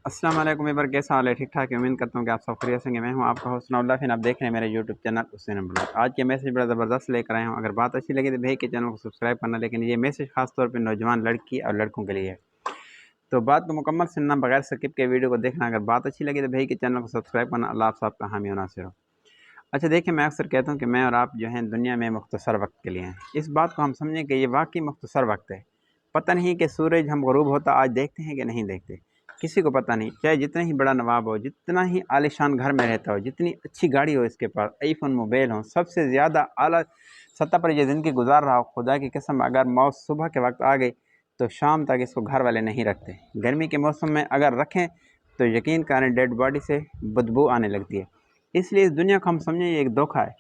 अस्सलाम वालेकुम मेंबर, कैसा हाल है? ठीक ठाक है। उम्मीद करता हूँ कि आप सब खैरियत से होंगे। मैं हूँ आपका होस्ट नौल्लाफिन। आप देख रहे हैं मेरे यूट्यूब चैनल हुसैन ब्लॉग। आज के मैसेज बड़ा ज़बरदस्त लेकर आए हूँ। अगर बात अच्छी लगी तो भाई के चैनल को सब्सक्राइब करना, लेकिन ये मैसेज खास तौर पे नौजवान लड़की और लड़कों के लिए है, तो बात को मुकम्मल सुनना, बगैर स्किप के वीडियो को देखना। अगर बात अच्छी लगी तो भाई के चैनल को सब्सक्राइब करना। अल्लाह आप सबका हामी और नासिर हो। अच्छा देखिए, मैं अक्सर कहता हूँ कि मैं और आप जो हैं दुनिया में मुख्तसर वक्त के लिए हैं। इस बात को हम समझें कि ये वाकई मुख्तसर वक्त है। पता नहीं कि सूरज हम ग़ुरूब होता आज देखते हैं कि नहीं देखते, किसी को पता नहीं। चाहे जितना ही बड़ा नवाब हो, जितना ही आलीशान घर में रहता हो, जितनी अच्छी गाड़ी हो इसके पास, आईफोन मोबाइल हो, सबसे ज़्यादा आला सतह पर ये ज़िंदगी गुजार रहा हो, खुदा की कसम अगर मौत सुबह के वक्त आ गई तो शाम तक इसको घर वाले नहीं रखते। गर्मी के मौसम में अगर रखें तो यकीन करें डेड बॉडी से बदबू आने लगती है। इसलिए इस दुनिया को हम समझें ये एक धोखा है।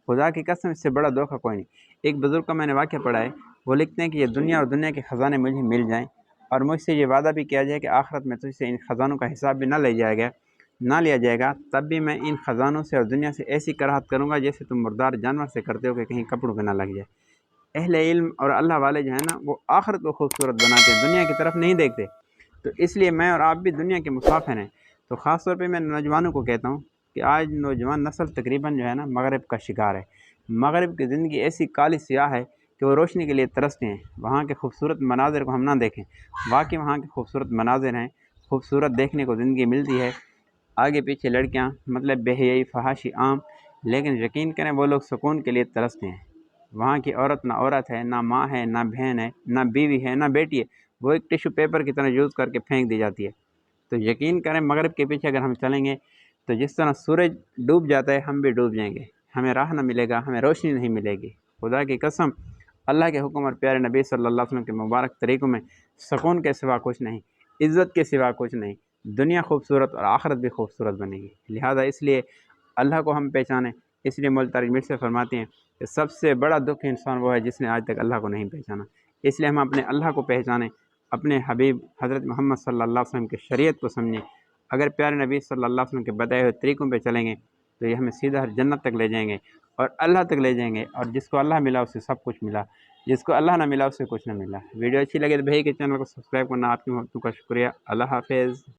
खुदा की कसम इससे बड़ा धोखा कोई नहीं। एक बुज़ुर्ग का मैंने वाक़या पढ़ा है। वो लिखते हैं कि ये दुनिया और दुनिया के ख़जाने मुझे मिल जाएं और मुझसे ये वादा भी किया जाए कि आखिरत में तुझसे इन ख़जानों का हिसाब भी ना लिया जाएगा, तब भी मैं इन ख़जानों से और दुनिया से ऐसी कराहत करूँगा जैसे तुम मुर्दार जानवर से करते हो कि कहीं कपड़ों पे ना लग जाए। अहले इल्म और अल्लाह वाले जो है ना, वो आखिरत को खूबसूरत बनाते हैं, दुनिया की तरफ नहीं देखते। तो इसलिए मैं और आप भी दुनिया के मुसाफिर हैं। तो ख़ास तौर पे मैं नौजवानों को कहता हूँ कि आज नौजवान नस्ल तकरीबन जो है ना मगरिब का शिकार है। मगरिब की ज़िंदगी ऐसी काली स्याह है कि वो रोशनी के लिए तरसते हैं। वहाँ के खूबसूरत मनाज़िर को हम ना देखें, वाकई वहाँ के खूबसूरत मनाज़िर हैं, खूबसूरत देखने को ज़िंदगी मिलती है। आगे पीछे लड़कियाँ, मतलब बेहयाई फहाशी आम, लेकिन यकीन करें वो लोग सुकून के लिए तरसते हैं। वहाँ की औरत ना औरत है, ना माँ है, ना बहन है, ना बीवी है, ना बेटी है। वो एक टिश्यू पेपर की तरह यूज़ करके फेंक दी जाती है। तो यकीन करें मगरिब के पीछे अगर हम चलेंगे तो जिस तरह सूरज डूब जाता है हम भी डूब जाएंगे। हमें राह न मिलेगा, हमें रोशनी नहीं मिलेगी। खुदा की कसम, अल्लाह के हुक्म और प्यारे नबी सल्लल्लाहु अलैहि वसल्लम के मुबारक तरीक़ों में सुकून के सिवा कुछ नहीं, इज़्ज़त के सिवा कुछ नहीं। दुनिया खूबसूरत और आखिरत भी खूबसूरत बनेगी। लिहाजा इसलिए अल्लाह को हम पहचानें। इसलिए मौला तारिक मिर्ज़ा से फरमाते हैं कि सबसे बड़ा दुख इंसान वो है जिसने आज तक अल्लाह को नहीं पहचाना। इसलिए हम अपने अल्लाह को पहचानें, अपने हबीब हज़रत मोहम्मद सल्लल्लाहु अलैहि वसल्लम की शरीयत को समझें। अगर प्यारे नबी सल्लल्लाहु अलैहि वसल्लम के बताए हुए तरीक़ों पे चलेंगे तो ये हमें सीधा जन्नत तक ले जाएंगे और अल्लाह तक ले जाएंगे। और जिसको अल्लाह मिला उसे सब कुछ मिला, जिसको अल्लाह ना मिला उसे कुछ ना मिला। वीडियो अच्छी लगे तो भाई के चैनल को सब्सक्राइब करना। आपकी मदद का शुक्रिया। अल्लाह हाफ़िज़।